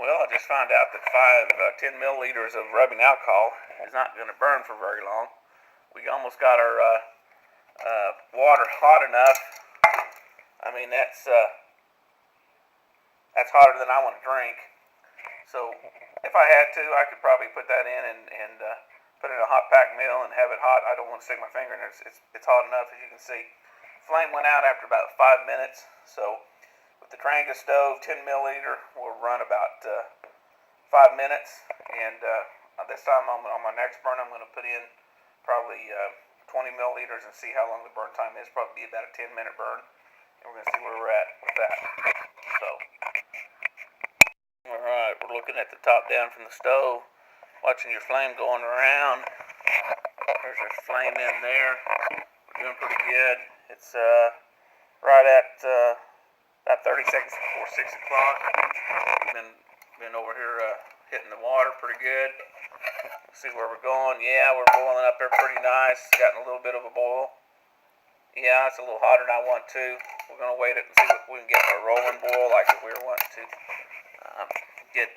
Well, I just found out that 10 milliliters of rubbing alcohol is not going to burn for very long. We almost got our water hot enough. I mean, that's hotter than I want to drink. So if I had to, I could probably put that in and put it in a hot pack meal and have it hot. I don't want to stick my finger in it. It's hot enough, as you can see. Flame went out after about 5 minutes. So with the Trangia stove, 10 milliliter will run about 5 minutes. And this time on my next burn, I'm going to put in probably 20 milliliters and see how long the burn time is. Probably be about a 10-minute burn. And we're going to see where we're at with that. So, alright, we're looking at the top down from the stove, watching your flame going around. There's our flame in there. We're doing pretty good. It's right at about 30 seconds before 6 o'clock. We've been over here hitting the water pretty good. Let's see where we're going. Yeah, we're boiling up there pretty nice. Gotten a little bit of a boil. Yeah, it's a little hotter than I want to. We're going to wait it and see if we can get a rolling boil like we were wanting to. Get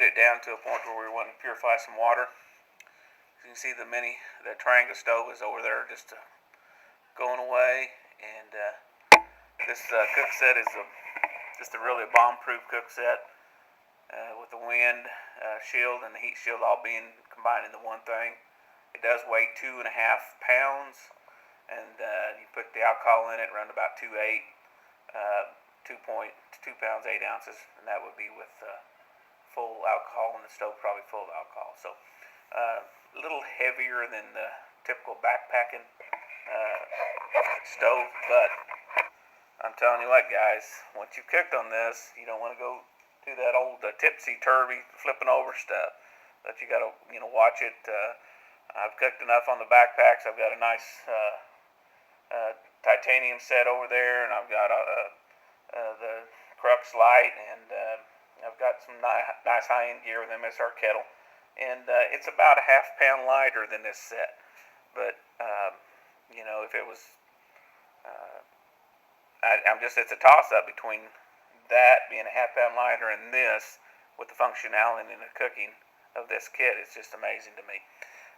it down to a point where we want to purify some water. As you can see, the Trangia stove is over there just going away. And this cook set is just a really bomb-proof cook set with the wind shield and the heat shield all being combined into one thing. It does weigh 2.5 pounds, and you put the alcohol in it around about 2 pounds 8 ounces, and that would be with full alcohol, and the stove probably full of alcohol. So a little heavier than the typical backpacking stove, but I'm telling you what, guys, once you've cooked on this, you don't want to go do that old tipsy-turvy flipping over stuff. But you got to watch it. I've cooked enough on the backpacks. I've got a nice titanium set over there, and I've got the Crux light, and I've got some nice high-end gear with MSR kettle, and it's about a ½ pound lighter than this set. But if it was, it's a toss-up between that being a ½ pound lighter and this with the functionality and the cooking of this kit. It's just amazing to me.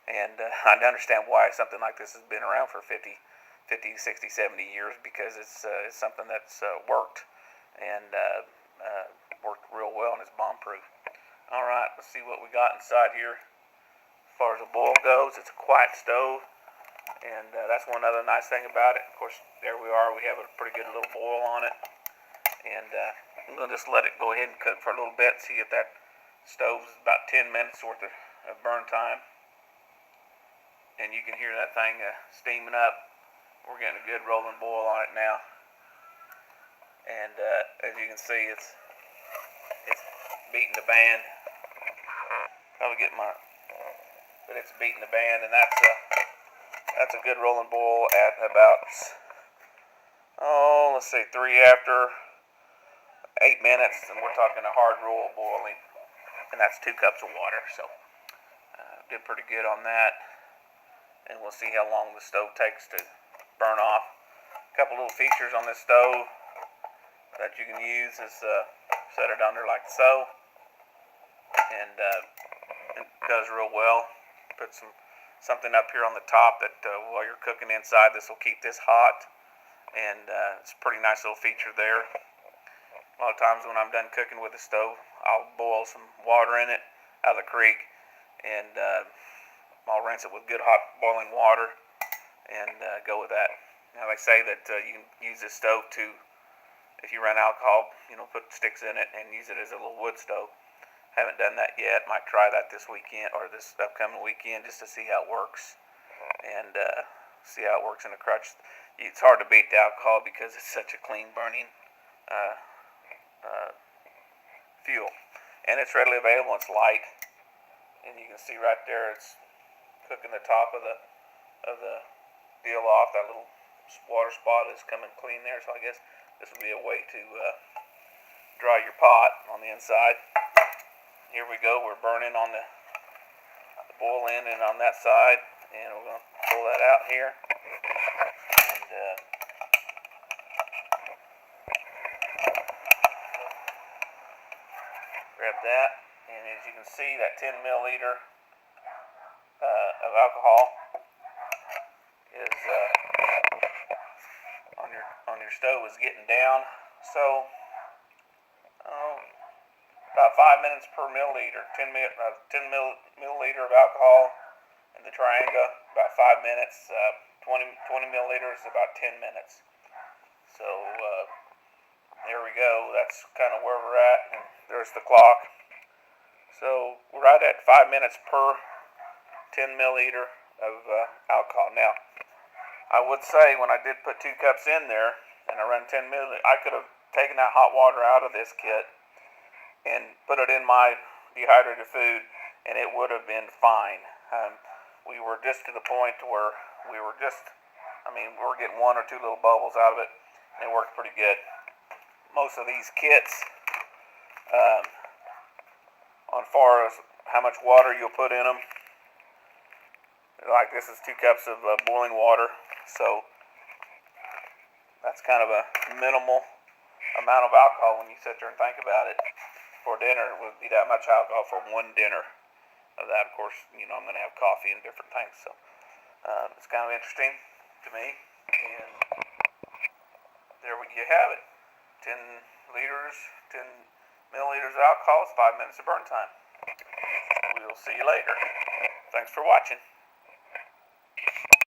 And I understand why something like this has been around for 50, 60, 70 years, because it's something that's worked and worked real well, and it's bomb-proof. All right, let's see what we got inside here. As far as the boil goes, it's a quiet stove, and that's one other nice thing about it. Of course, there we are. We have a pretty good little boil on it, and I'm going to just let it go ahead and cook for a little bit, see if that stove's about 10 minutes worth of burn time. And you can hear that thing steaming up. We're getting a good rolling boil on it now. And as you can see, it's beating the band. Probably get but it's beating the band, and that's a good rolling boil at about let's see, 3 after 8 minutes, and we're talking a hard roll boiling, and that's 2 cups of water. So did pretty good on that. And we'll see how long the stove takes to burn off. A couple little features on this stove that you can use is set it under like so, and it does real well. Put something up here on the top that while you're cooking inside, this will keep this hot, and it's a pretty nice little feature there. A lot of times when I'm done cooking with the stove, I'll boil some water in it out of the creek, and I'll rinse it with good hot boiling water and go with that. Now they say that you can use this stove to, if you run alcohol, put sticks in it and use it as a little wood stove. Haven't done that yet. Might try that this weekend or this upcoming weekend just to see how it works and see how it works in a crutch. It's hard to beat the alcohol because it's such a clean burning fuel, and it's readily available. It's light, and you can see right there it's cooking the top of the deal off. That little water spot is coming clean there, so I guess this would be a way to dry your pot on the inside. Here we go. We're burning on the boil end and on that side, and we're going to pull that out here. And grab that, and as you can see, that 10 milliliter of alcohol is on your stove is getting down. So about 5 minutes per milliliter, 10 milliliter of alcohol in the triangle, about 5 minutes. 20 milliliters, about 10 minutes. So there we go. That's kind of where we're at. And there's the clock. So we're right at 5 minutes per 10 milliliter of alcohol. Now, I would say when I did put 2 cups in there and I run 10 milliliters, I could have taken that hot water out of this kit and put it in my dehydrated food, and it would have been fine. We were just to the point where we were getting 1 or 2 little bubbles out of it, and it worked pretty good. Most of these kits, on far as how much water you'll put in them, like this is 2 cups of boiling water, so that's kind of a minimal amount of alcohol when you sit there and think about it. For dinner, it would be that much alcohol for 1 dinner. Of that, of course, I'm going to have coffee and different things, so it's kind of interesting to me. And there you have it. 10 milliliters of alcohol is 5 minutes of burn time. We'll see you later. Thanks for watching.